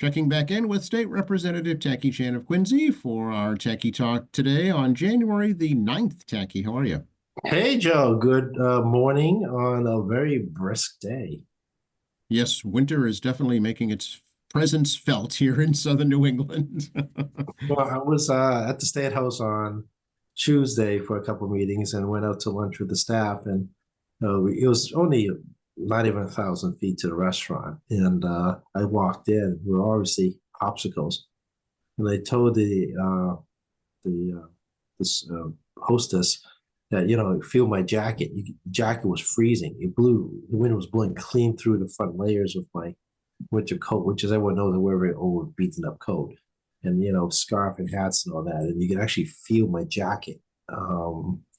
Checking back in with State Representative Tacky Chan of Quincy for our Tacky Talk today on January the 9th. Tacky, how are you? Hey Joe, good morning on a very brisk day. Yes, winter is definitely making its presence felt here in southern New England. Well, I was at the State House on Tuesday for a couple of meetings and went out to lunch with the staff, and it was only not even 1,000 feet to the restaurant. And I walked in. We were obviously popsicles, and I told the this hostess that feel my jacket. Jacket was freezing. It blew. The wind was blowing clean through the front layers of my winter coat, which, as everyone knows, I wear a very old, beaten up coat, and scarf and hats and all that. And you can actually feel my jacket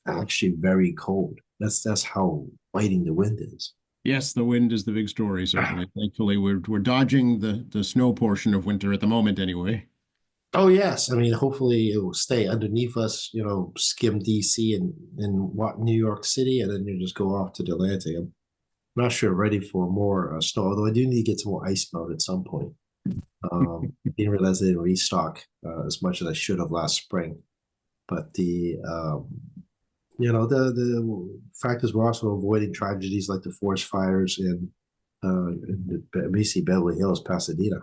actually very cold. That's how biting the wind is. Yes, the wind is the big story, certainly. Thankfully, we're dodging the snow portion of winter at the moment anyway. Oh yes, I mean, hopefully it will stay underneath us. Skim DC and what New York City, and then you just go off to the Atlantic. I'm not sure ready for more snow, although I do need to get some more ice melt at some point. Didn't realize they didn't restock as much as I should have last spring. But the fact is we're also avoiding tragedies like the forest fires in the BC Beverly Hills, Pasadena,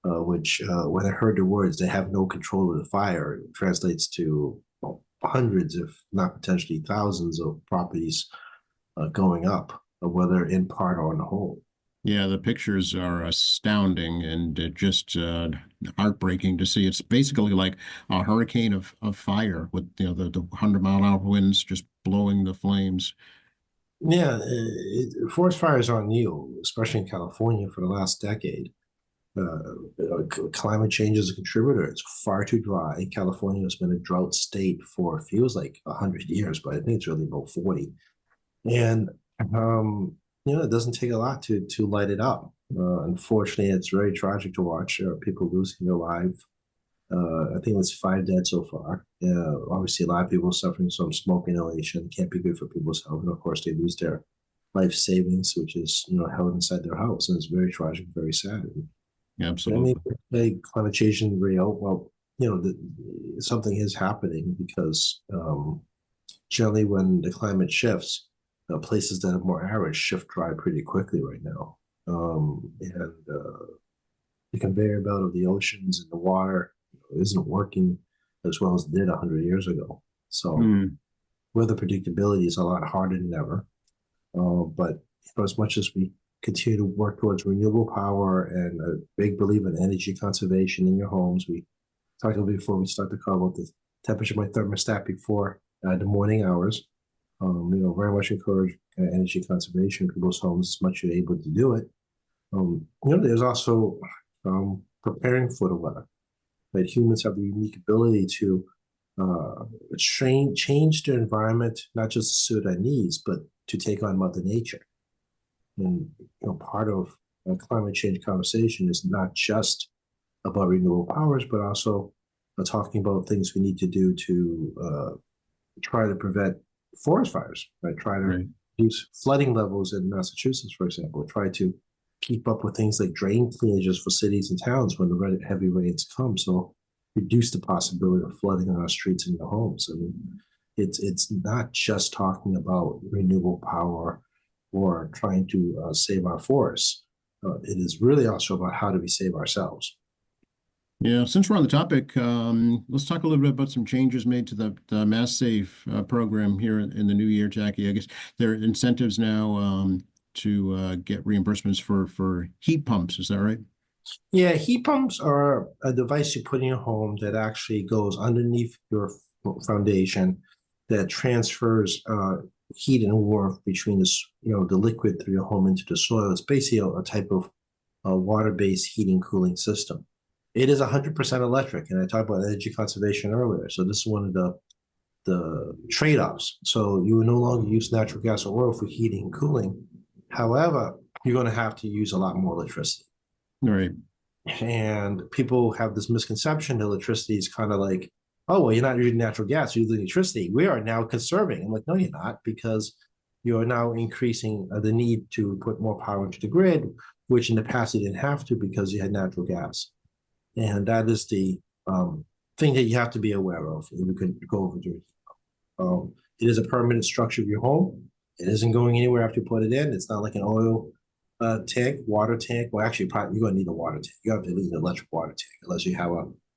which when I heard the words, they have no control of the fire, it translates to hundreds, if not potentially thousands, of properties going up, whether in part or in the whole. Yeah, the pictures are astounding and just heartbreaking to see. It's basically like a hurricane of fire with the 100-mile-an-hour winds just blowing the flames. Yeah, forest fires aren't new, especially in California for the last decade. Climate change is a contributor. It's far too dry. California has been a drought state for feels like 100 years, but I think it's really about 40. And it doesn't take a lot to light it up. Unfortunately, it's very tragic to watch people losing their lives. I think it's 5 dead so far. Obviously, a lot of people suffering from smoke inhalation. Can't be good for people's health, and of course, they lose their life savings, which is held inside their house, and it's very tragic, very sad. I mean, Absolutely. climate change is real. Well, something is happening because generally when the climate shifts, places that are more arid shift dry pretty quickly right now. And the conveyor belt of the oceans and the water isn't working as well as it did 100 years ago. So Hmm. weather predictability is a lot harder than ever. But as much as we continue to work towards renewable power and a big believer in energy conservation in your homes, we talked about before we start the call about the temperature of my thermostat before the morning hours. Very much encourage energy conservation in people's homes as much as you're able to do it. There's also preparing for the weather. Right? Humans have the unique ability to change their environment, not just to suit our needs, but to take on Mother Nature. And part of a climate change conversation is not just about renewable powers, but also talking about things we need to do to try to prevent forest fires, right? Try to Right. reduce flooding levels in Massachusetts, for example. Try to keep up with things like drain cleanages for cities and towns when the heavy rains come. So reduce the possibility of flooding on our streets and your homes. I mean, it's not just talking about renewable power or trying to save our forests. It is really also about how do we save ourselves. Yeah, since we're on the topic, let's talk a little bit about some changes made to the Mass Save program here in the new year, Jackie. I guess there are incentives now to get reimbursements for heat pumps. Is that right? Yeah, heat pumps are a device you put in your home that actually goes underneath your foundation that transfers heat and warmth between the liquid through your home into the soil. It's basically a type of water-based heating cooling system. It is 100% electric, and I talked about energy conservation earlier. So this is one of the trade-offs. So you will no longer use natural gas or oil for heating and cooling. However, you're going to have to use a lot more electricity. All right. And people have this misconception that electricity is kind of like, oh, well, you're not using natural gas, you're using electricity. We are now conserving. I'm like, no, you're not, because you're now increasing the need to put more power into the grid. which in the past you didn't have to because you had natural gas. And that is the thing that you have to be aware of. And we could go over to it is a permanent structure of your home. It isn't going anywhere after you put it in. It's not like an oil tank, water tank. Well, actually, probably you're going to need a water tank. You have to need an electric water tank unless you have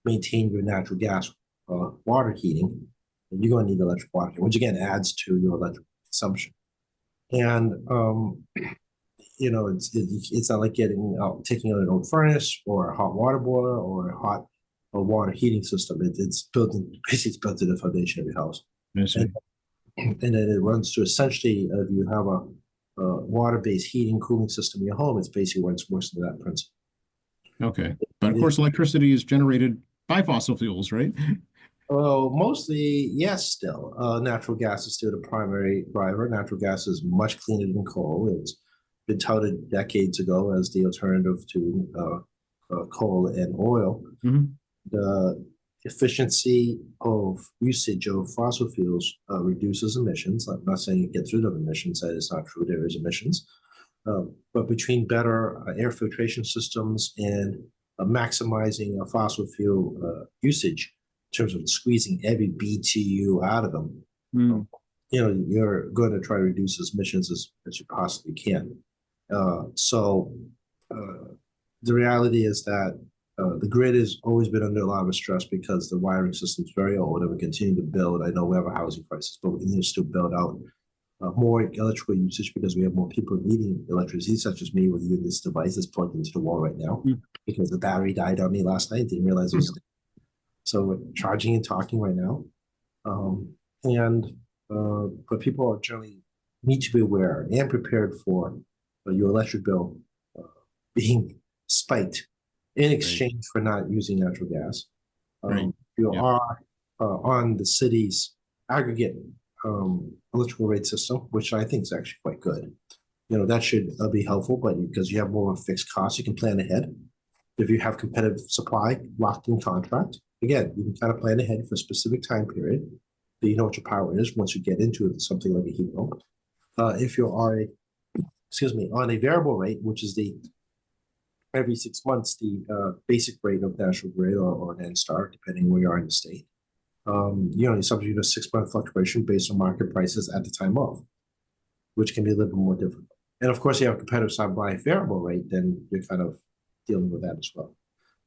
maintain your natural gas water heating. And you're going to need electric water tank, which again adds to your electric consumption. And it's not like taking out an old furnace or a hot water boiler or a hot water heating system. It's built in, basically it's built to the foundation of your house. And then it runs to essentially, if you have a water-based heating cooling system in your home, it's basically what it works to that principle. Okay, but of course, electricity is generated by fossil fuels, right? Oh, mostly yes. Still, natural gas is still the primary driver. Natural gas is much cleaner than coal. It's been touted decades ago as the alternative to coal and oil. Mm-hmm. The efficiency of usage of fossil fuels reduces emissions. I'm not saying it gets rid of emissions. That is not true. There is emissions. But between better air filtration systems and maximizing fossil fuel usage in terms of squeezing every BTU out of them, you're going to try to reduce as emissions as you possibly can. So the reality is that the grid has always been under a lot of stress because the wiring system is very old and we continue to build. I know we have a housing crisis, but we need to still build out more electrical usage because we have more people needing electricity, such as me with using this device that's plugged into the wall right now because the battery died on me last night. Didn't realize it was so we're charging and talking right now. But people are generally need to be aware and prepared for your electric bill being spiked in exchange for not using natural gas. You are on the city's aggregate electrical rate system, which I think is actually quite good. That should be helpful, but because you have more fixed costs, you can plan ahead. If you have competitive supply, locked in contract, again, you can kind of plan ahead for a specific time period. So you know what your power is once you get into something like a heat pump. If you are on a variable rate, which is every 6 months, the basic rate of National Grid or NSTAR, depending where you are in the state. You're subject to a 6-month fluctuation based on market prices at the time of, which can be a little bit more difficult. And of course, you have a competitive supply variable rate, then you're kind of dealing with that as well.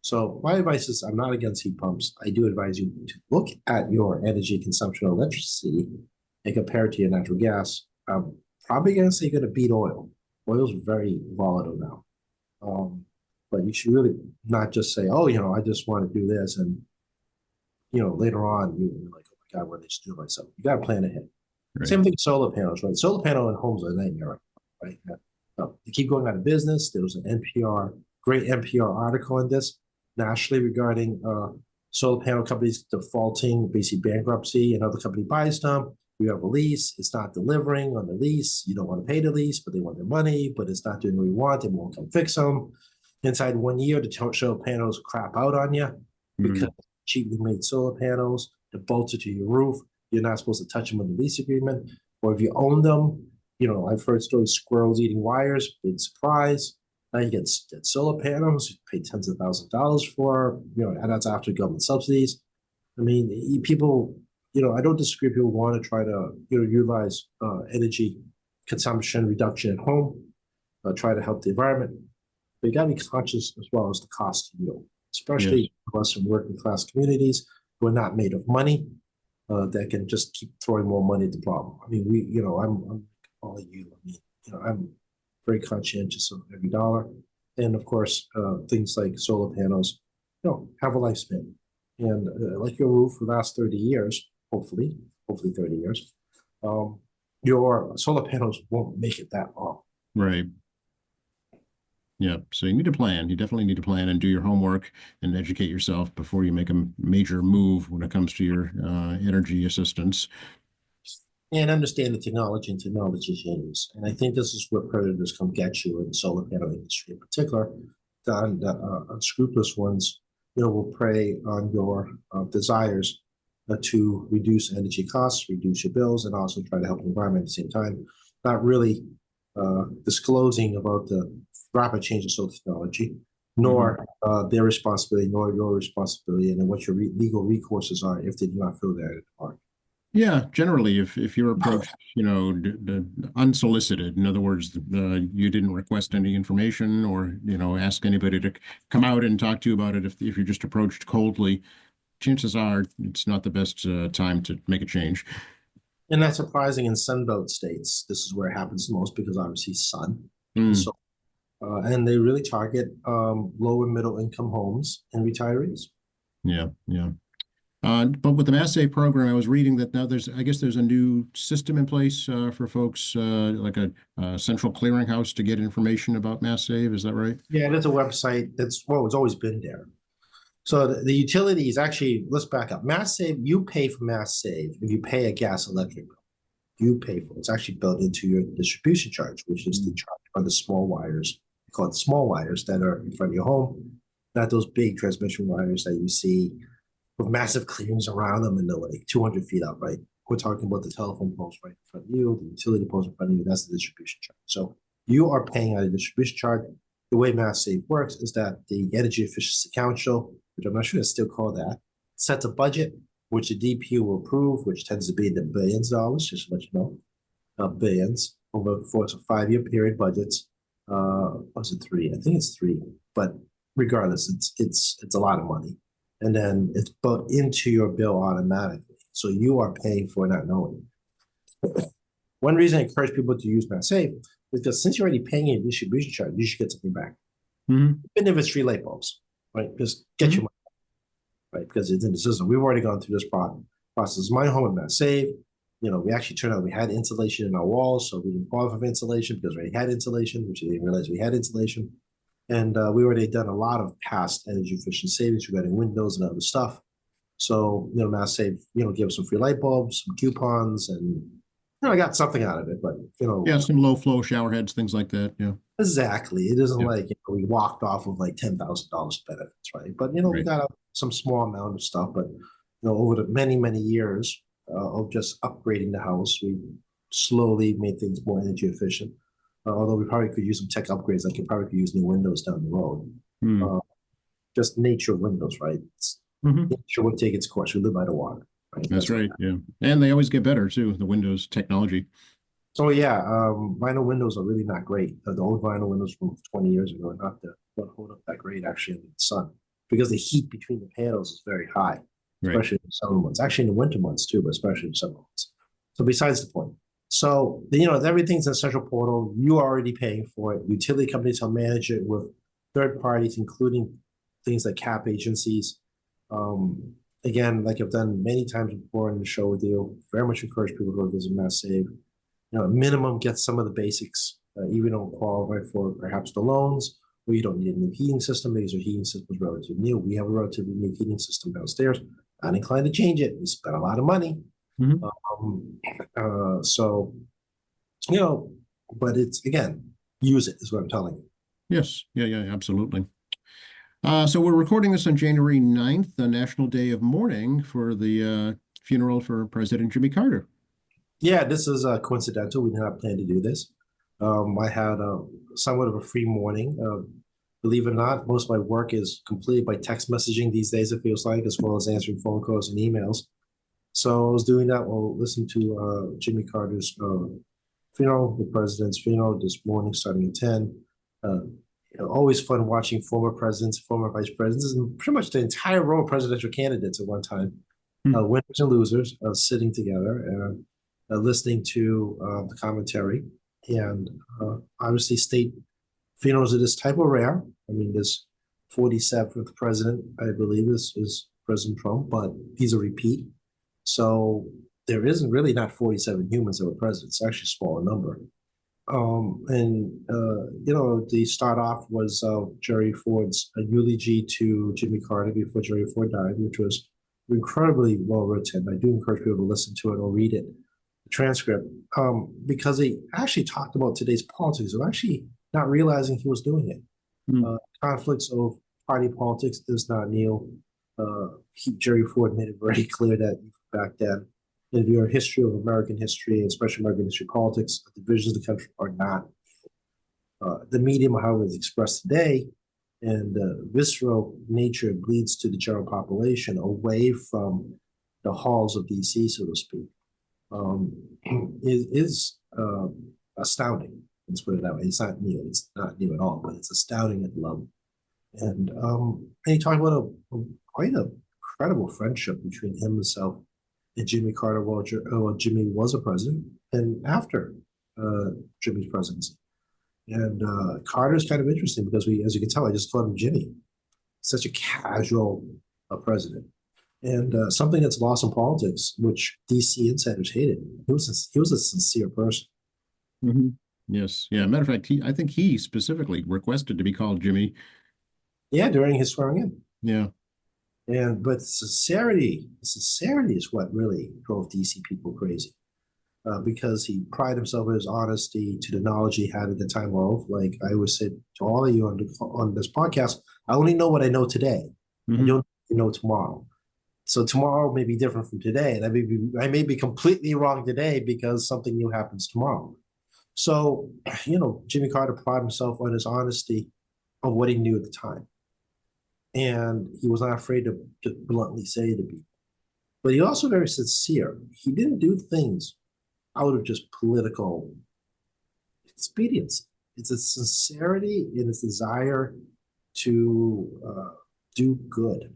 So my advice is I'm not against heat pumps. I do advise you to look at your energy consumption of electricity and compare it to your natural gas. I'm probably going to say you're going to beat oil. Oil's very volatile now. But you should really not just say, I just want to do this. And, later on, you're like, oh my God, what did I just do to myself? You got to plan ahead. Right. Same thing with solar panels, right? Solar panel in homes are a nightmare, right? They keep going out of business. There was an great NPR article on this nationally regarding solar panel companies defaulting, basically bankruptcy. Another company buys them. You have a lease. It's not delivering on the lease. You don't want to pay the lease, but they want their money, but it's not doing what you want. They won't come fix them. Inside 1 year, the solar panels crap out on you because cheaply made solar panels, they're bolted to your roof. You're not supposed to touch them with the lease agreement. Or if you own them, I've heard stories, squirrels eating wires, big surprise. Now you get solar panels, you pay tens of thousands of dollars for, and that's after government subsidies. I mean, people, I don't disagree. People want to try to, utilize energy consumption reduction at home, try to help the environment. But you got to be conscious as well as the cost to you, especially for us in working class communities who are not made of money, that can just keep throwing more money at the problem. I mean, I'm all you. I mean, I'm very conscientious of every dollar, and of course, things like solar panels, have a lifespan, and like your roof will last 30 years, hopefully 30 years. Your solar panels won't make it that long. Right. Yeah, so you need to plan. You definitely need to plan and do your homework and educate yourself before you make a major move when it comes to your energy assistance. And understand the technology and technology changes. And I think this is where predators come get you in the solar panel industry in particular. The unscrupulous ones, will prey on your desires to reduce energy costs, reduce your bills, and also try to help the environment at the same time. Not really disclosing about the rapid change in social technology, nor their responsibility, nor your responsibility, and then what your legal recourses are if they do not fill that part. Yeah, generally, if you're approached, unsolicited, in other words, you didn't request any information or, ask anybody to come out and talk to you about it. If you're just approached coldly, chances are it's not the best time to make a change. And that's surprising in Sunbelt states. This is where it happens the most because obviously sun. Mm. So, and they really target low and middle income homes and retirees. Yeah, yeah. But with the Mass Save program, I was reading that now I guess there's a new system in place for folks, like a central clearinghouse to get information about Mass Save. Is that right? Yeah, there's a website it's always been there. So the utility is actually, let's back up. Mass Save, you pay for Mass Save if you pay a gas electric bill. You pay for it. It's actually built into your distribution charge, which is the charge for the small wires. We call it small wires that are in front of your home, not those big transmission wires that you see with massive clearings around them and they're like 200 feet up, right? We're talking about the telephone poles right in front of you, the utility poles in front of you. That's the distribution charge. So you are paying out a distribution charge. The way Mass Save works is that the Energy Efficiency Council, which I'm not sure it's still called that, sets a budget, which the DPU will approve, which tends to be in the billions of dollars, just to let you know, billions over for a 5-year period budgets. Was it 3? I think it's 3, but regardless, it's a lot of money. And then it's built into your bill automatically. So you are paying for not knowing. One reason I encourage people to use Mass Save is because since you're already paying a distribution charge, you should get something back. Even if it's 3 light bulbs, right? Just get your money, right? Because it's in the system. We've already gone through this process. My home at Mass Save, we actually turned out we had insulation in our walls, so we didn't qualify for insulation because we already had insulation, which we didn't realize we had insulation. And we already done a lot of past energy efficient savings regarding windows and other stuff. So, Mass Save, give us some free light bulbs, some coupons, and I got something out of it, but yeah, some low flow shower heads, things like that. Yeah, exactly. It isn't like we walked off with like $10,000 benefits, right? But we got some small amount of stuff. But over the many years of just upgrading the house, we slowly made things more energy efficient. Although we probably could use some tech upgrades, like you probably could use new windows down the road. Just nature windows, right? Nature would take its course. We live by the water. Right? That's right. Yeah, and they always get better too. The Windows technology. So yeah, vinyl windows are really not great. The old vinyl windows from 20 years ago are don't hold up that great actually in the sun because the heat between the panels is very high, especially in the summer months. Actually in the winter months too, but especially in the summer months. So besides the point. So everything's in Central Portal. You are already paying for it. Utility companies will manage it with third parties, including things like cap agencies. Again, like I've done many times before in the show with you, very much encourage people to go visit Mass Save. Minimum get some of the basics. Even don't qualify for perhaps the loans, or you don't need a new heating system because your heating system is relatively new. We have a relatively new heating system downstairs. Not inclined to change it. We spent a lot of money. So, but it's, again, use it is what I'm telling you. Yes. Yeah, absolutely. So we're recording this on January 9th, the National Day of Mourning for the funeral for President Jimmy Carter. Yeah, this is coincidental. We did not plan to do this. I had somewhat of a free morning. Believe it or not, most of my work is completed by text messaging these days, it feels like, as well as answering phone calls and emails. So I was doing that while listening to Jimmy Carter's funeral, the president's funeral this morning starting at 10. Always fun watching former presidents, former vice presidents, and pretty much the entire row of presidential candidates at one time, winners and losers, sitting together and listening to the commentary. And obviously state funerals of this type are rare. I mean, this 47th president, I believe, is President Trump, but he's a repeat. So there isn't really not 47 humans that were president. It's actually a smaller number. The start off was Jerry Ford's eulogy to Jimmy Carter before Jerry Ford died, which was incredibly well written. I do encourage people to listen to it or read it, the transcript, because he actually talked about today's politics of actually not realizing he was doing it. Conflicts of party politics is not new. Jerry Ford made it very clear that back then, in your history of American history, especially American history politics, the divisions of the country are not The medium of how it's expressed today and the visceral nature bleeds to the general population away from the halls of DC, so to speak, um, is astounding. Let's put it that way. It's not new. It's not new at all, but it's astounding at the level. And you talk about quite a credible friendship between himself and Jimmy Carter while Jimmy was a president and after Jimmy's presidency. And Carter's kind of interesting because as you can tell, I just called him Jimmy. Such a casual president. And something that's lost in politics, which DC insiders hated. He was a sincere person. Mm-hmm. Yes. Yeah. Matter of fact, I think he specifically requested to be called Jimmy. Yeah, during his swearing in. Yeah. But sincerity is what really drove DC people crazy. Because he prided himself in his honesty to the knowledge he had at the time of. Like I always said to all of you on this podcast, I only know what I know today. Mm-hmm. I don't know tomorrow. So tomorrow may be different from today, and I may be completely wrong today because something new happens tomorrow. So, Jimmy Carter prided himself on his honesty of what he knew at the time, and he was not afraid to bluntly say to people. But he also very sincere. He didn't do things out of just political expediency. It's a sincerity and its desire to do good.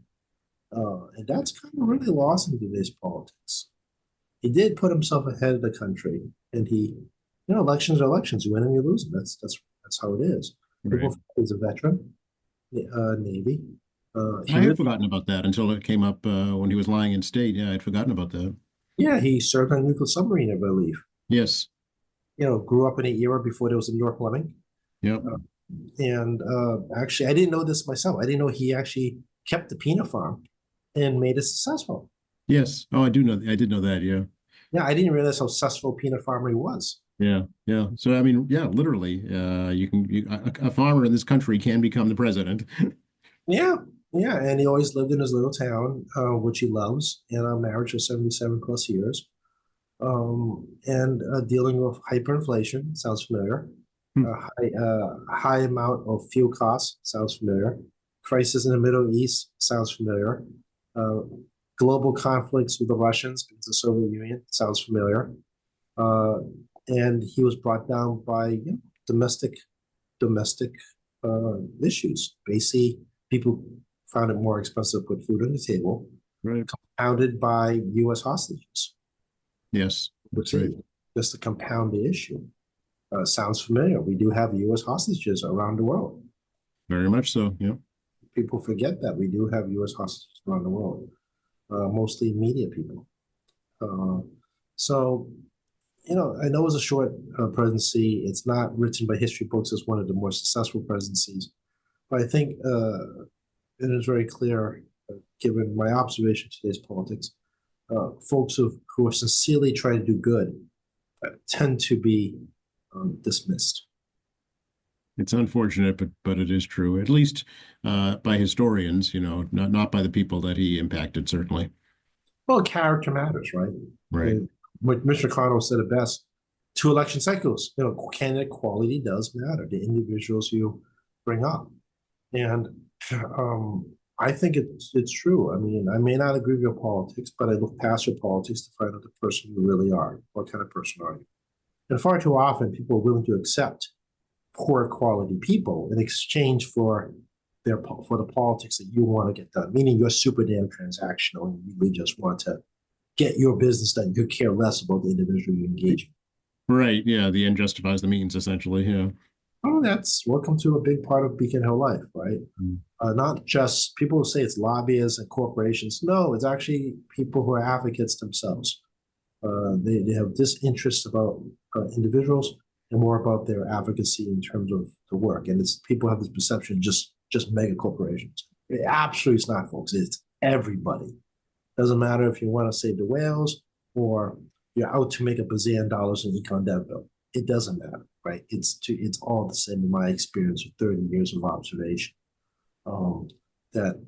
And that's kind of really lost in today's politics. He did put himself ahead of the country, and elections are elections. You win and you lose them. That's how it is. Right. He's a veteran, Navy. I had forgotten about that until it came up when he was lying in state. Yeah, I'd forgotten about that. Yeah, he served on a nuclear submarine, I believe. Yes. Grew up in an era before there was a New York Fleming. Yep. And actually, I didn't know this myself. I didn't know he actually kept the peanut farm and made it successful. Yes. Oh, I did know that. Yeah. Yeah, I didn't realize how successful peanut farmer he was. Yeah. Yeah. So, I mean, yeah, literally, a farmer in this country can become the president. Yeah. Yeah. And he always lived in his little town, which he loves, and a marriage for 77 plus years. And dealing with hyperinflation, sounds familiar. High amount of fuel costs, sounds familiar. Crisis in the Middle East, sounds familiar. Global conflicts with the Russians because of the Soviet Union, sounds familiar. And he was brought down by domestic issues. Basically, people found it more expensive to put food on the table, Right. compounded by U.S. hostages. Yes, that's right. Just to compound the issue. Sounds familiar. We do have U.S. hostages around the world. Very much so, yeah. People forget that we do have U.S. hostages around the world, mostly media people. So, I know it was a short presidency. It's not written by history books as one of the more successful presidencies. But I think it is very clear, given my observation of today's politics, folks who are sincerely trying to do good tend to be dismissed. It's unfortunate, but it is true, at least by historians, not by the people that he impacted, certainly. Well, character matters, right? Right. What Mr. Connell said it best, 2 election cycles, candidate quality does matter, the individuals you bring up. And I think it's true. I mean, I may not agree with your politics, but I look past your politics to find out the person you really are. What kind of person are you? And far too often, people are willing to accept poor quality people in exchange for the politics that you want to get done. Meaning you're super damn transactional and you really just want to get your business done. You care less about the individual you engage in. Right. Yeah. The end justifies the means, essentially. Yeah. Oh, that's welcome to a big part of Beacon Hill life, right? Not just people who say it's lobbyists and corporations. No, it's actually people who are advocates themselves. They have disinterest about individuals and more about their advocacy in terms of the work. And it's people have this perception just mega corporations. It absolutely is not, folks. It's everybody. Doesn't matter if you want to save the whales or you're out to make $1 bazillion in econ dev bill. It doesn't matter, right? It's all the same in my experience of 30 years of observation. That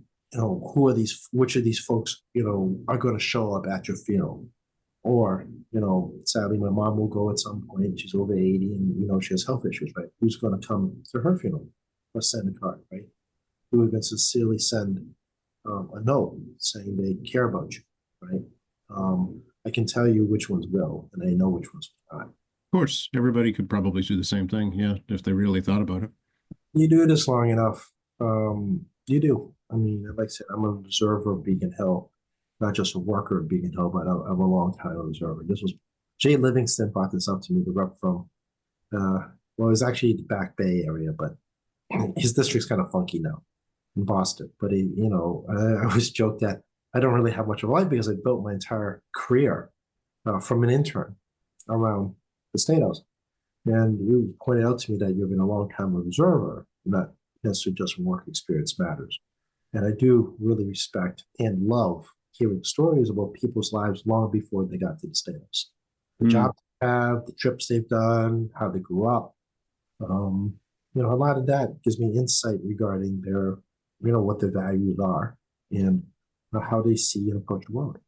which of these folks are going to show up at your funeral, or sadly, my mom will go at some point. She's over 80 and, she has health issues, right? Who's going to come to her funeral or send a card, right? Who are going to sincerely send a note saying they care about you, right? I can tell you which ones will, and I know which ones will not. Of course, everybody could probably do the same thing, yeah, if they really thought about it. You do this long enough, you do. I mean, like I said, I'm an observer of Beacon Hill, not just a worker of Beacon Hill, but I'm a long-time observer. This was Jay Livingston brought this up to me, the rep from, well, it's actually the Back Bay area, but his district's kind of funky now in Boston. But I always joke that I don't really have much of a life because I built my entire career from an intern around the State House. And you pointed out to me that you've been a long-time observer, not necessarily just work experience matters. And I do really respect and love hearing stories about people's lives long before they got to the State House. The jobs they have, the trips they've done, how they grew up. A lot of that gives me insight regarding their, what their values are and how they see and approach the world.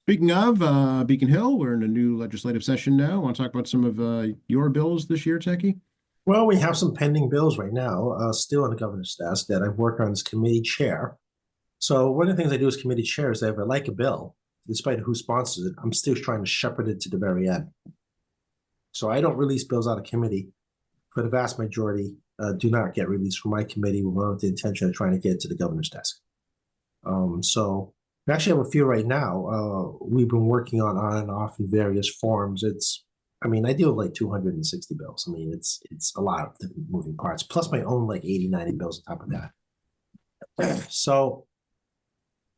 Speaking of Beacon Hill, we're in a new legislative session now. Want to talk about some of your bills this year, Techie? Well, we have some pending bills right now, still on the governor's desk that I've worked on as committee chair. So one of the things I do as committee chair is that if I like a bill, despite who sponsors it, I'm still trying to shepherd it to the very end. So I don't release bills out of committee. For the vast majority, do not get released from my committee with the intention of trying to get it to the governor's desk. So we actually have a few right now. We've been working on and off in various forms. I deal with like 260 bills. It's a lot of different moving parts, plus my own like 80, 90 bills on top of that. So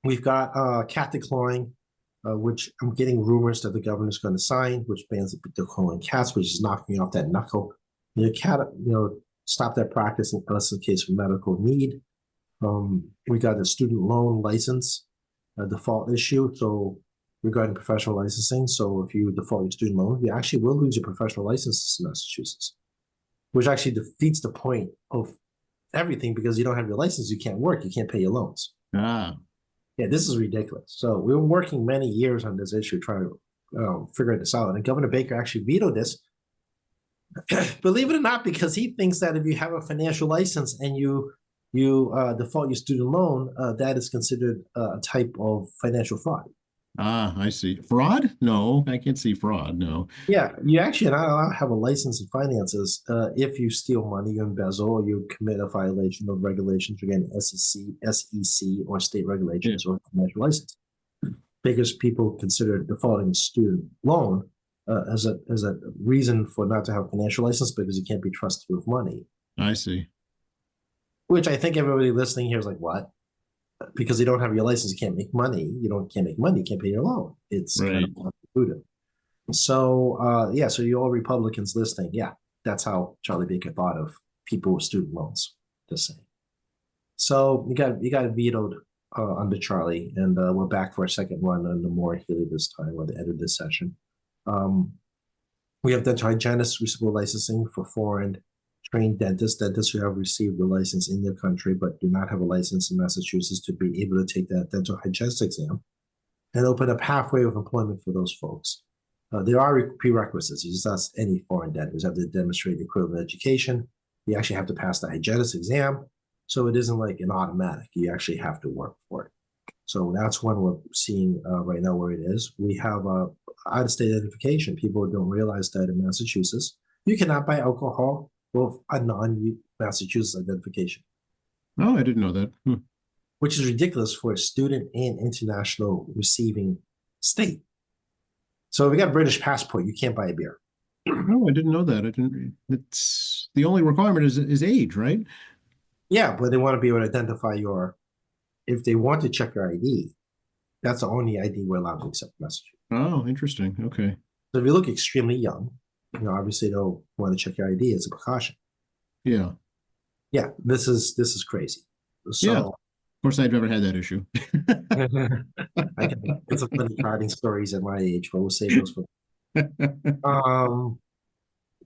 we've got cat declawing, which I'm getting rumors that the governor's going to sign, which bans declawing cats, which is knocking off that knuckle. The cat, stop that practice unless in case of medical need. We got a student loan license default issue. So regarding professional licensing, so if you default your student loan, you actually will lose your professional licenses in Massachusetts, which actually defeats the point of everything because you don't have your license, you can't work, you can't pay your loans. Yeah, this is ridiculous. So we were working many years on this issue, trying to figure this out. And Governor Baker actually vetoed this, believe it or not, because he thinks that if you have a financial license and you default your student loan, that is considered a type of financial fraud. I see. Fraud? No, I can't see fraud. No. Yeah, you actually not allowed to have a license in finances if you steal money, you embezzle, or you commit a violation of regulations, again, SEC, or state regulations, or financial license. Because people consider defaulting a student loan as a reason for not to have a financial license because you can't be trusted with money. I see. Which I think everybody listening here is like, what? Because you don't have your license, you can't make money. Can't make money, you can't pay your loan. It's right. Kind of counterintuitive. So, so you all Republicans listening, that's how Charlie Baker thought of people with student loans, just saying. So you got vetoed under Charlie, and we're back for a second run under Maura Healey this time, at the end of this session. We have dental hygienists receivable licensing for foreign trained dentists who have received the license in their country but do not have a license in Massachusetts to be able to take that dental hygienist exam and open up halfway of employment for those folks. There are prerequisites. You just ask any foreign dentist. You have to demonstrate the equivalent education. You actually have to pass the hygienist exam. So it isn't like an automatic. You actually have to work for it. So that's one we're seeing right now where it is. We have out-of-state identification. People don't realize that in Massachusetts, you cannot buy alcohol with a non-Massachusetts identification. Oh, I didn't know that. Which is ridiculous for a student and international receiving state. So if you got a British passport, you can't buy a beer. No, I didn't know that. It's the only requirement is age, right? Yeah, but they want to be able to identify if they want to check your ID, that's the only ID we're allowed to accept messages. Oh, interesting. Okay. So if you look extremely young, obviously they'll want to check your ID as a precaution. Yeah. Yeah, this is crazy. So, yeah. Of course, I've never had that issue. I can get some funny carding stories at my age, but we'll save those for.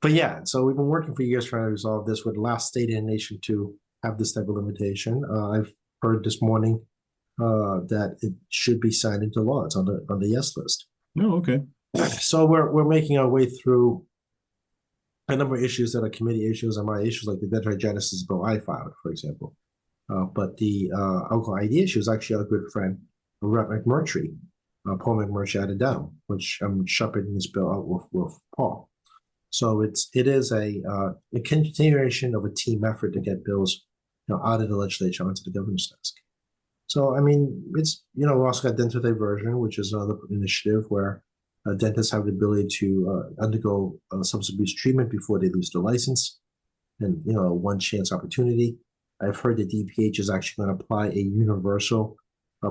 But yeah, so we've been working for years trying to resolve this. We're the last state in the nation to have this type of limitation. I've heard this morning that it should be signed into law. It's on the yes list. Oh, okay. So we're making our way through a number of issues that are committee issues and my issues, like the Detroit Genesis bill I filed, for example. But the alcohol ID issue is actually our good friend, Rep. McMurtry, Paul McMurtry out of Dedham, which I'm shepherding this bill out with Paul. So it is a continuation of a team effort to get bills, out of the legislature onto the governor's desk. So I mean, it's we also got dental diversion, which is another initiative where dentists have the ability to undergo substance abuse treatment before they lose their license, and a one chance opportunity. I've heard that DPH is actually going to apply a universal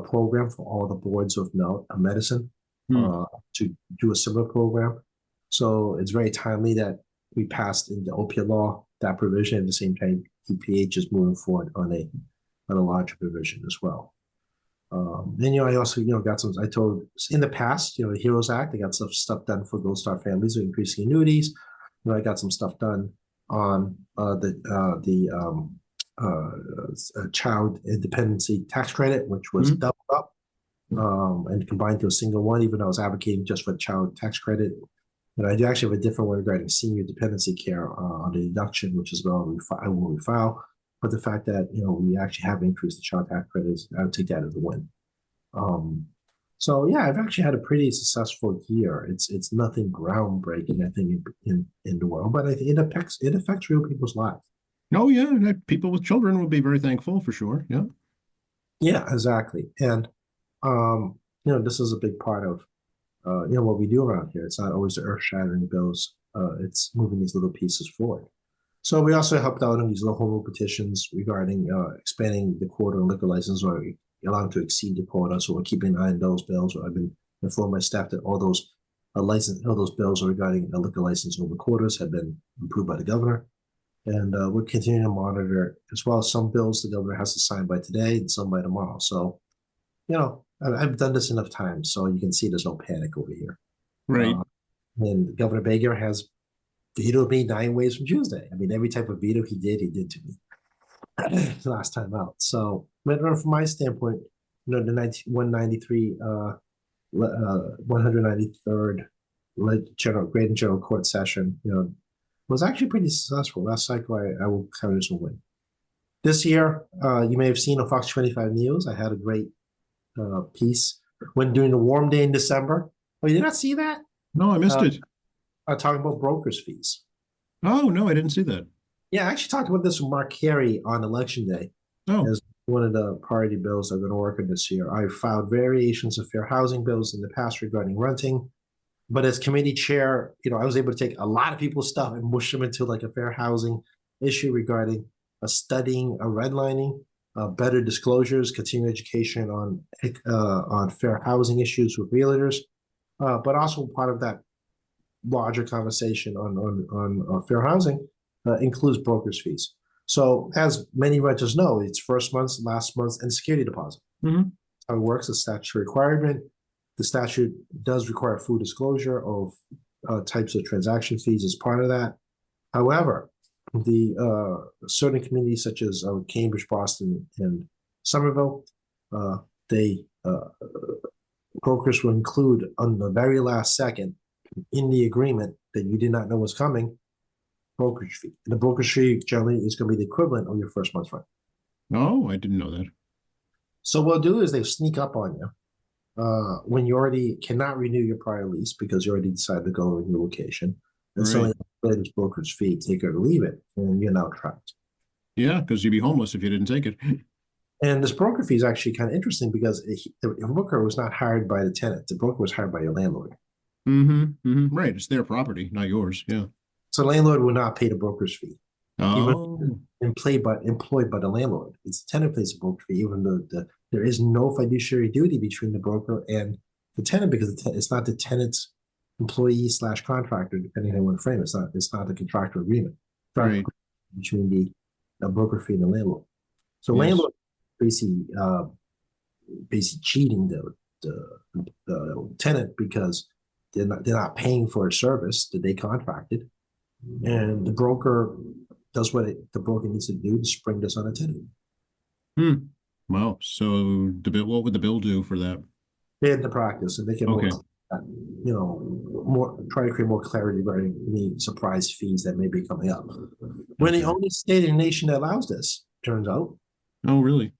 program for all the boards of medicine Hmm. to do a similar program. So it's very timely that we passed in the opiate law that provision. At the same time, DPH is moving forward on a larger provision as well. Then I also got some. I told in the past, the HEROES Act, I got some stuff done for Gold Star families with increasing annuities. I got some stuff done on child dependency tax credit, which was doubled up and combined to a single one. Even though I was advocating just for child tax credit, I do actually have a different one regarding senior dependency care on the deduction, which is what I will refile. But the fact that we actually have increased the child tax credits, I would take that as a win. So yeah, I've actually had a pretty successful year. It's nothing groundbreaking, I think, in the world, but I think it affects real people's lives. Oh, yeah. People with children will be very thankful for sure. Yeah. Yeah, exactly. And this is a big part of what we do around here. It's not always the earth-shattering bills. It's moving these little pieces forward. So we also helped out on these little home rule petitions regarding expanding the quota on liquor license or allowing to exceed the quota. So we're keeping an eye on those bills. I've been informed my staff that all those bills regarding a liquor license over quotas have been approved by the governor. And we're continuing to monitor as well. Some bills the governor has to sign by today and some by tomorrow. So, I've done this enough times, so you can see there's no panic over here. Right. And Governor Baker has vetoed me 9 ways from Tuesday. I mean, every type of veto he did to me last time out. So, from my standpoint, the 193, 193rd Great and General Court session, was actually pretty successful. Last cycle, I will count as a win. This year, you may have seen on Fox 25 News, I had a great piece when during the warm day in December. Oh, you did not see that? No, I missed it. Talking about brokers' fees. Oh, no, I didn't see that. Yeah, I actually talked about this with Mark Carey on Election Day Oh, as one of the priority bills I've been working this year. I filed variations of fair housing bills in the past regarding renting. But as committee chair, I was able to take a lot of people's stuff and mush them into like a fair housing issue regarding studying, redlining, better disclosures, continuing education on fair housing issues with realtors, but also part of that larger conversation on fair housing includes brokers' fees. So as many renters know, it's first month, last month, and security deposit. mm-hmm. How it works, a statutory requirement. The statute does require full disclosure of types of transaction fees as part of that. However, the certain communities such as Cambridge, Boston, and Somerville, they brokers will include on the very last second in the agreement that you did not know was coming, brokerage fee. And the brokerage fee generally is going to be the equivalent of your first month's rent. Oh, I didn't know that. So what they'll do is they sneak up on you when you already cannot renew your prior lease because you already decided to go to a new location. And so Right. this brokerage fee, take it or leave it, and you're now trapped. Yeah, because you'd be homeless if you didn't take it. And this broker fee is actually kind of interesting because the broker was not hired by the tenant. The broker was hired by your landlord. Mm-hmm. Mm-hmm. Right. It's their property, not yours. Yeah. So the landlord will not pay the broker's fee. Even Oh, employed by the landlord. It's the tenant pays the broker fee, even though there is no fiduciary duty between the broker and the tenant because it's not the tenant's employee / contractor, depending on what frame. It's not the contractual agreement. right. Between the broker fee and the landlord. So Yes. landlord basically cheating the tenant because they're not paying for a service that they contracted, and the broker does what the broker needs to do to spring this on a tenant. Wow. So what would the bill do for that? They had the practice, and they can Okay. more try to create more clarity regarding any surprise fees that may be coming up. We're the Okay. only state in the nation that allows this, turns out. Oh, really?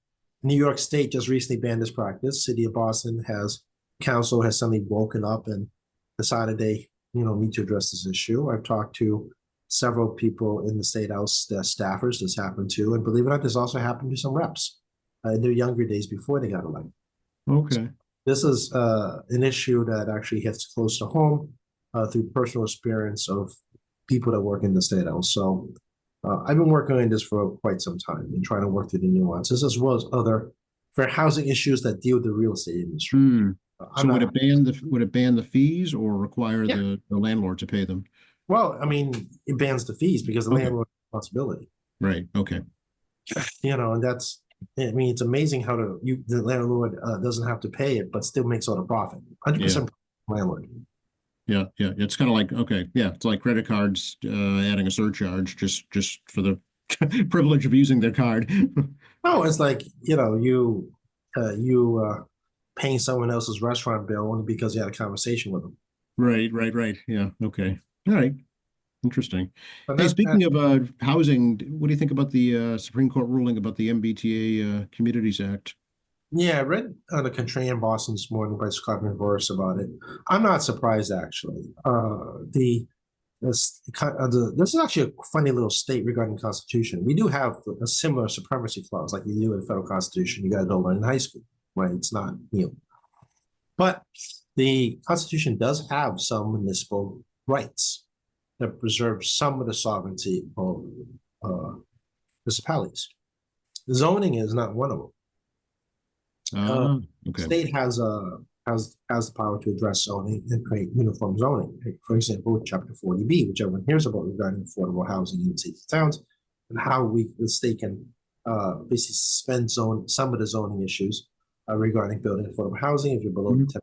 New York State just recently banned this practice. City of Boston council has suddenly woken up and decided they, need to address this issue. I've talked to several people in the state house staffers this happened to, and believe it or not, this also happened to some reps in their younger days before they got elected. Okay. This is an issue that actually hits close to home through personal experience of people that work in the state house. So I've been working on this for quite some time and trying to work through the nuances as well as other fair housing issues that deal with the real estate industry. Hmm. I'm So would not, it ban the fees or require Yeah. the landlord to pay them? well, I mean, it bans the fees because the Okay. landlord has responsibility. Right. Okay. And that's, I mean, it's amazing how the landlord doesn't have to pay it, but still makes all the profit. 100% landlord. Yeah. Yeah. It's kind of like, okay. Yeah. It's like credit cards, adding a surcharge just for the privilege of using their card. No, it's like, you paying someone else's restaurant bill only because you had a conversation with them. Right. Right. Right. Yeah. Okay. All right. Interesting. But Hey, that speaking of housing, what do you think about the Supreme Court ruling about the MBTA Communities Act? Yeah, I read the Contrarian Boston this morning by Scott Verse about it. I'm not surprised actually. This is actually a funny little state regarding the Constitution. We do have a similar supremacy clause like you do in the federal Constitution. You got to go learn in high school, right? It's not new. But the Constitution does have some municipal rights that preserve some of the sovereignty of municipalities. Zoning is not one of them. Okay. State has the power to address zoning and create uniform zoning. For example, Chapter 40B, which everyone hears about regarding affordable housing in cities and towns, and how the state can basically suspend some of the zoning issues regarding building affordable housing if you're below the 10%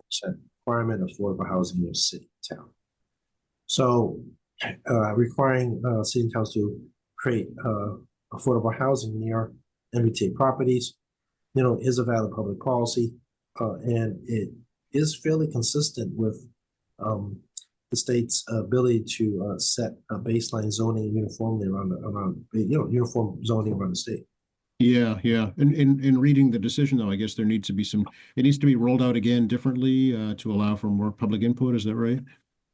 requirement of affordable housing in your city and town. So, requiring city and towns to create affordable housing near MBTA properties, is a valid public policy, and it is fairly consistent with the state's ability to set a baseline zoning uniformly uniform zoning around the state. Yeah, yeah. In reading the decision, though, I guess there needs to be it needs to be rolled out again differently to allow for more public input. Is that right?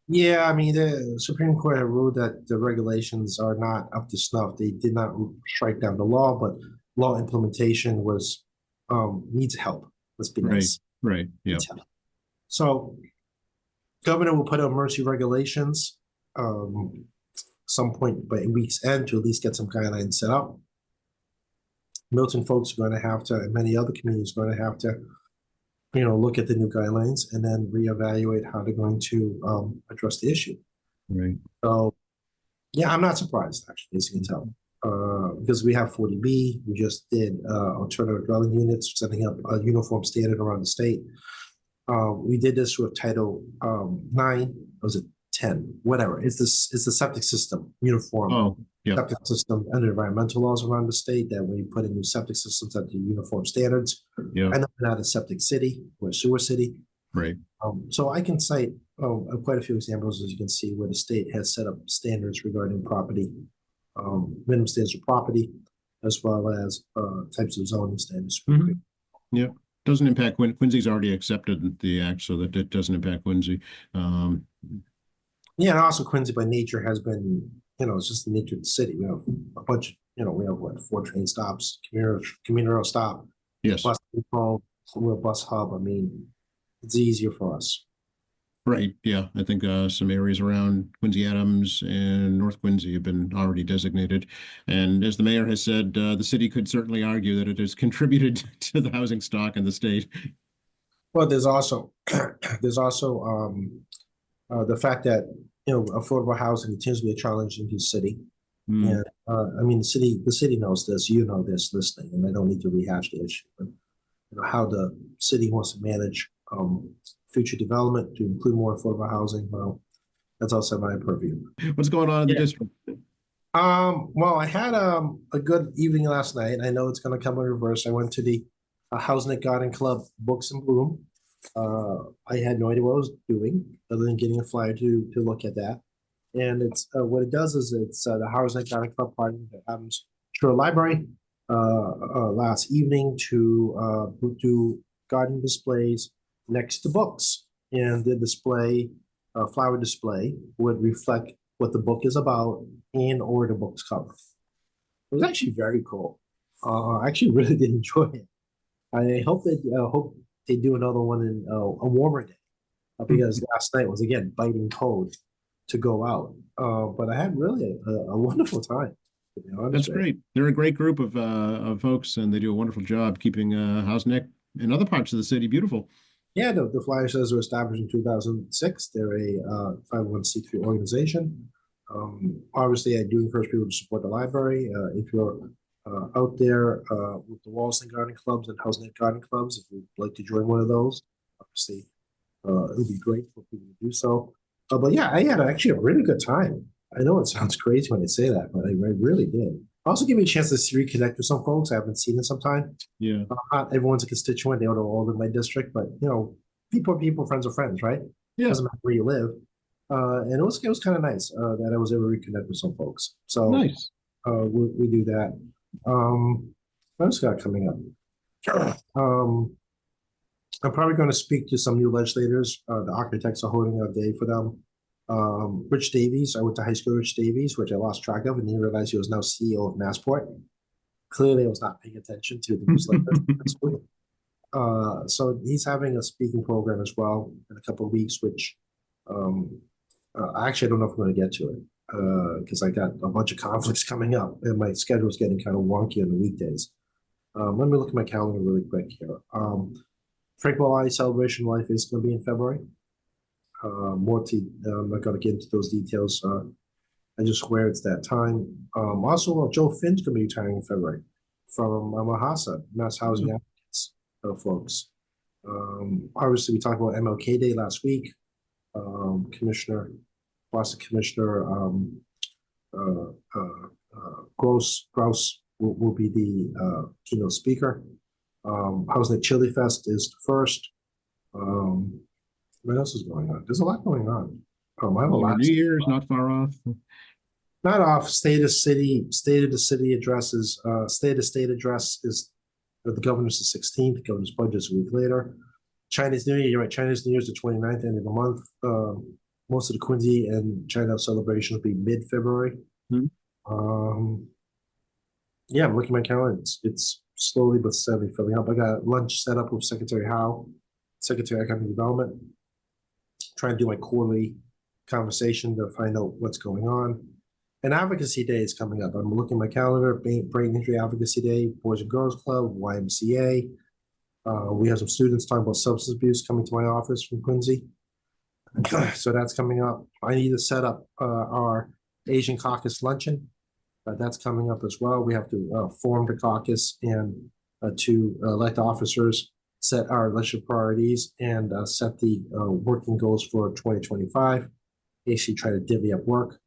Yeah, I mean, the Supreme Court had ruled that the regulations are not up to snuff. They did not strike down the law, but law implementation needs help. Let's be nice. Right. Yeah. So, governor will put out emergency regulations some point by week's end to at least get some guidelines set up. Milton folks are going to have to, and many other communities are going to have to, look at the new guidelines and then reevaluate how they're going to address the issue. Right. So, yeah, I'm not surprised actually, as you can tell. Because we have 40B, we just did alternative dwelling units, setting up a uniform standard around the state. We did this with Title 9, was it 10? Whatever. It's the septic system uniform. Oh, yeah. Septic system under environmental laws around the state that when you put in new septic systems at the uniform standards. Yeah. I know we're not a septic city, we're a sewer city. Right. So I can cite quite a few examples, as you can see, where the state has set up standards regarding property. Minimum standards of property, as well as types of zoning standards. Yeah, doesn't impact Quincy's already accepted the act, so that it doesn't impact Quincy. Yeah, and also Quincy by nature has been, it's just the nature of the city. We have a bunch, we have 4 train stops, commuter rail stop, Yes. bus depot, we're a bus hub. I mean, it's easier for us. Right. Yeah. I think some areas around Quincy Adams and North Quincy have been already designated. And as the mayor has said, the city could certainly argue that it has contributed to the housing stock in the state. Well, there's also the fact that affordable housing continues to be a challenge in the city. And I mean, the city knows this, this listening, and I don't need to rehash the issue. But how the city wants to manage future development to include more affordable housing, well, that's also my purview. What's going on in the district? Well, I had a good evening last night. I know it's going to come in reverse. I went to the Housing Garden Club Books in Bloom. I had no idea what I was doing other than getting a flyer to look at that. And it's what it does is it's the Howard's Neck Garden Club party that happens to a library last evening to do garden displays next to books. And the display, flower display, would reflect what the book is about and or the book's cover. It was actually very cool. I actually really did enjoy it. I hope they do another one in a warmer day because last night was again biting cold to go out. But I had really a wonderful time. To be honest. That's great. They're a great group of folks, and they do a wonderful job keeping How's Neck and other parts of the city beautiful. Yeah, the Flyer says were established in 2006. They're a 501c3 organization. Obviously, I do encourage people to support the library. If you're out there with the Wallaston Garden Clubs and How's Neck Garden Clubs, if you'd like to join one of those, obviously, it would be great for people to do so. But yeah, I had actually a really good time. I know it sounds crazy when I say that, but I really did. Also, give me a chance to reconnect with some folks I haven't seen in some time. Yeah. Not everyone's a constituent; they don't all live in my district, but you know, people, friends are friends, right? Yeah. Doesn't matter where you live. And it was kind of nice that I was able to reconnect with some folks. So Nice. we do that. What else got coming up? I'm probably going to speak to some new legislators. The architects are holding a day for them. Rich Davies, I went to high school with Rich Davies, which I lost track of, and then realized he was now CEO of Massport. Clearly, I was not paying attention to the newsletter. So he's having a speaking program as well in a couple of weeks, which actually I don't know if I'm going to get to it because I got a bunch of conflicts coming up, and my schedule is getting kind of wonky on the weekdays. Let me look at my calendar really quick here. Frank Bologna Celebration Life is going to be in February. I'm not going to get into those details. I just swear it's that time. Also, Joe Finn's going to be retiring in February from Mahasa, Mass Housing Advocates folks. Obviously, we talked about MLK Day last week. Boston Commissioner Gross will be the keynote speaker. Housing Chili Fest is the first. What else is going on? There's a lot going on. I have a lot. New Year's not far off. Not off. State of the city addresses. State of state address is the governor's the 16th. The governor's budget is a week later. Chinese New Year. You're right. Chinese New Year is the 29th, end of the month. Most of the Quincy and China celebration will be mid-February. Yeah, I'm looking at my calendar. It's slowly but steadily filling up. I got lunch set up with Secretary Howe, Secretary of Economic Development. Trying to do my quarterly conversation to find out what's going on. And Advocacy Day is coming up. I'm looking at my calendar, Brain Injury Advocacy Day, Boys and Girls Club, YMCA. We have some students talking about substance abuse coming to my office from Quincy. So that's coming up. I need to set up our Asian Caucus Luncheon. That's coming up as well. We have to form the caucus and to elect officers, set our election priorities, and set the working goals for 2025. Basically try to divvy up work.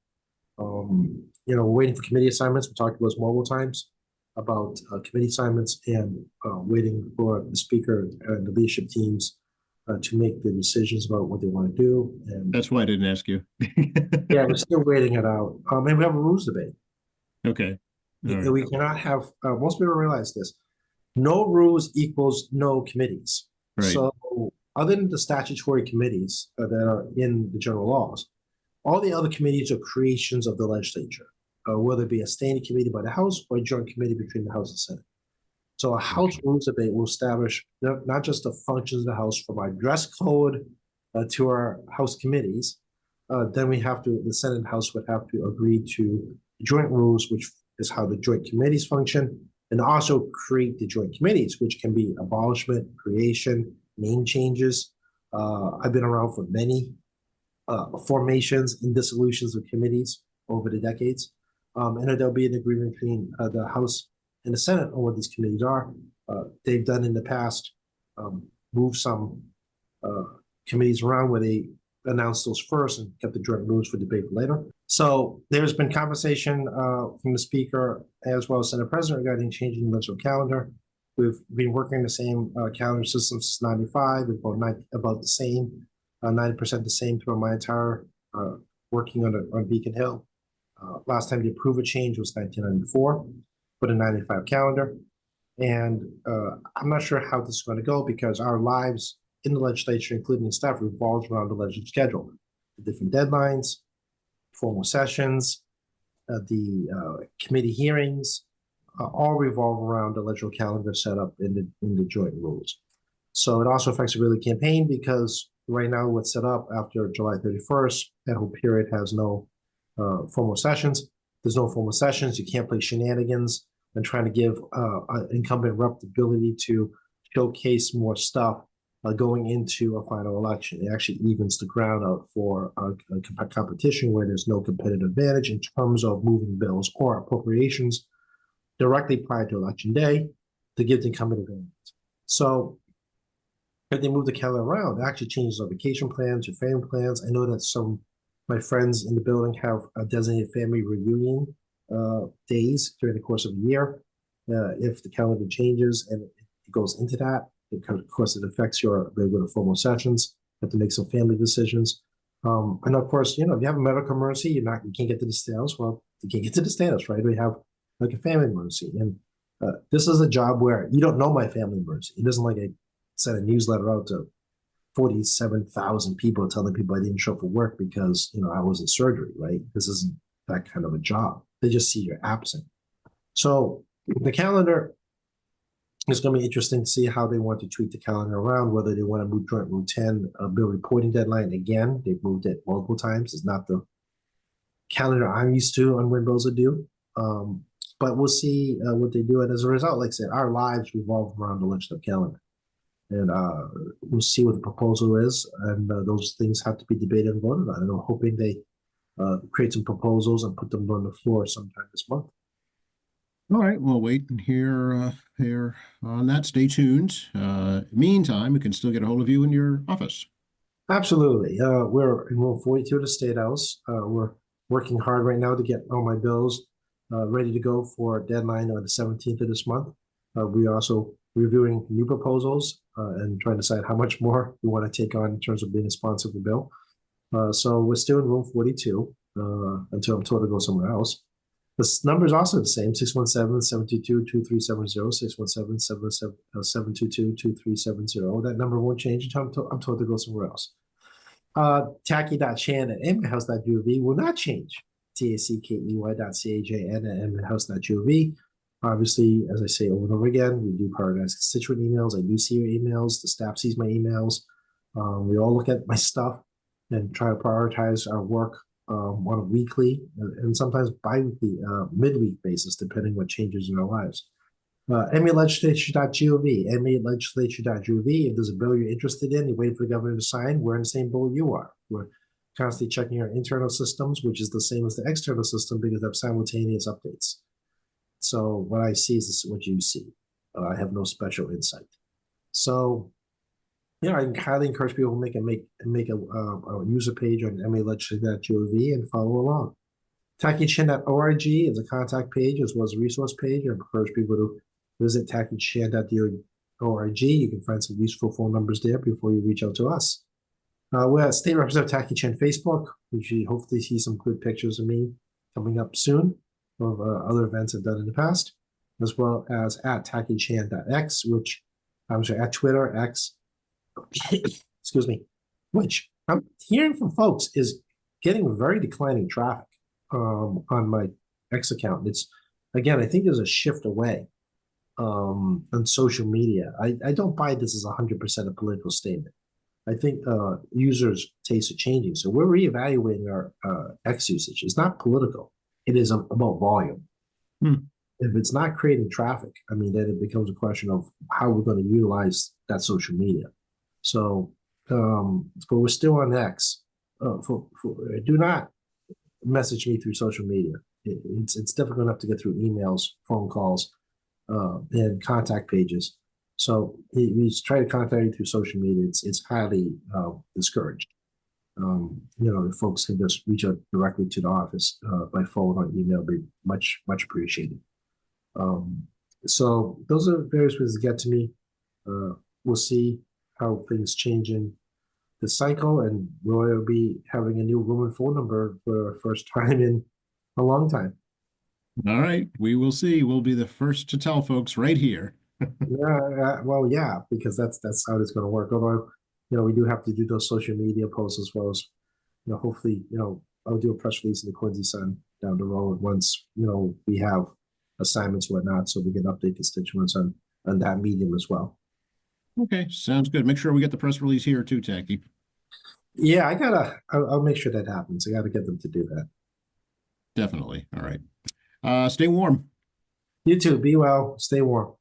We're waiting for committee assignments. We talked about multiple times about committee assignments and waiting for the speaker and the leadership teams to make the decisions about what they want to do. And that's why I didn't ask you. Yeah, we're still waiting it out. And we have a rules debate. Okay. Right. We cannot have, most people realize this, no rules equals no committees. Right. So other than the statutory committees that are in the general laws, all the other committees are creations of the legislature, whether it be a standing committee by the House or a joint committee between the House and Senate. So a House rules debate will establish not just the functions of the House from our dress code to our House committees. Then the Senate and House would have to agree to joint rules, which is how the joint committees function, and also create the joint committees, which can be abolishment, creation, name changes. I've been around for many formations and dissolutions of committees over the decades. And there'll be an agreement between the House and the Senate on what these committees are. They've done in the past, move some committees around where they announced those first and kept the joint rules for debate later. So there's been conversation from the Speaker as well as Senate President regarding changing the legislative calendar. We've been working the same calendar system since '95, about the same, 90% the same throughout my entire working on Beacon Hill. Last time they approved a change was 1994 for the '95 calendar. And I'm not sure how this is going to go because our lives in the legislature, including the staff, revolves around the legislative schedule, the different deadlines, formal sessions, the committee hearings, all revolve around the electoral calendar set up in the joint rules. So it also affects the Really campaign because right now what's set up after July 31st, that whole period has no formal sessions. There's no formal sessions. You can't play shenanigans and trying to give an incumbent rep the ability to showcase more stuff going into a final election. It actually evens the ground out for a competition where there's no competitive advantage in terms of moving bills or appropriations directly prior to election day to give the incumbent advantage. So if they move the calendar around, it actually changes our vacation plans, your family plans. I know that some of my friends in the building have a designated family reunion days during the course of the year. If the calendar changes and it goes into that, of course, it affects your ability to formal sessions. You have to make some family decisions. And of course, if you have a medical emergency, you can't get to the status. Well, you can't get to the status, right? We have like a family emergency. And this is a job where you don't know my family emergency. It isn't like I sent a newsletter out to 47,000 people telling people I didn't show up for work because, I was in surgery, right? This isn't that kind of a job. They just see you're absent. So the calendar is going to be interesting to see how they want to tweak the calendar around, whether they want to move Joint Rule 10 bill reporting deadline again. They've moved it multiple times. It's not the calendar I'm used to on when bills are due. But we'll see what they do. And as a result, like I said, our lives revolve around the legislative calendar. And we'll see what the proposal is. And those things have to be debated and voted on. And I'm hoping they create some proposals and put them on the floor sometime this month. All right, we'll wait and hear on that. Stay tuned. Meantime, we can still get a hold of you in your office. Absolutely. We're in room 42 of the State House. We're working hard right now to get all my bills ready to go for a deadline on the 17th of this month. We're also reviewing new proposals and trying to decide how much more we want to take on in terms of being a sponsor of the bill. So we're still in room 42 until I'm told to go somewhere else. The number is also the same, 617-722-2370, 617-722-2370. That number won't change until I'm told to go somewhere else. Tackey.chan@mhouse.gov will not change. tackey.chan@mhouse.gov. Obviously, as I say over and over again, we do prioritize constituent emails. I do see your emails. The staff sees my emails. We all look at my stuff and try to prioritize our work on a weekly and sometimes bi-weekly, midweek basis, depending what changes in our lives. MAlegislature.gov, MAlegislature.gov. If there's a bill you're interested in, you're waiting for the governor to sign, we're in the same boat you are. We're constantly checking our internal systems, which is the same as the external system because they have simultaneous updates. So what I see is what you see. I have no special insight. So I highly encourage people to make a user page on MAlegislature.gov and follow along. TackeyChan.org is a contact page as well as a resource page. I encourage people to visit TackeyChan.org. You can find some useful phone numbers there before you reach out to us. We're at State Representative Tackey Chan Facebook. We should hopefully see some good pictures of me coming up soon of other events I've done in the past, as well as at TackeyChan.x, at Twitter, X, excuse me, which I'm hearing from folks is getting very declining traffic on my X account. It's, again, I think there's a shift away on social media. I don't buy this as 100% a political statement. I think users' tastes are changing. So we're reevaluating our X usage. It's not political. It is about volume. If it's not creating traffic, then it becomes a question of how we're going to utilize that social media. So, but we're still on X. Do not message me through social media. It's difficult enough to get through emails, phone calls, and contact pages. So we try to contact you through social media. It's highly discouraged. If folks can just reach out directly to the office by phone or email, be much appreciated. So those are various ways to get to me. We'll see how things change in the cycle, and we'll be having a new woman phone number for the first time in a long time. All right, we will see. We'll be the first to tell folks right here. Yeah, well, yeah, because that's how it's going to work. Although, we do have to do those social media posts as well as, hopefully, I'll do a press release in the Quincy Sun down the road once, we have assignments and whatnot, so we can update constituents on that medium as well. Okay, sounds good. Make sure we get the press release here too, Tacky. Yeah, I'll make sure that happens. I gotta get them to do that. Definitely. All right. Stay warm. You too. Be well. Stay warm.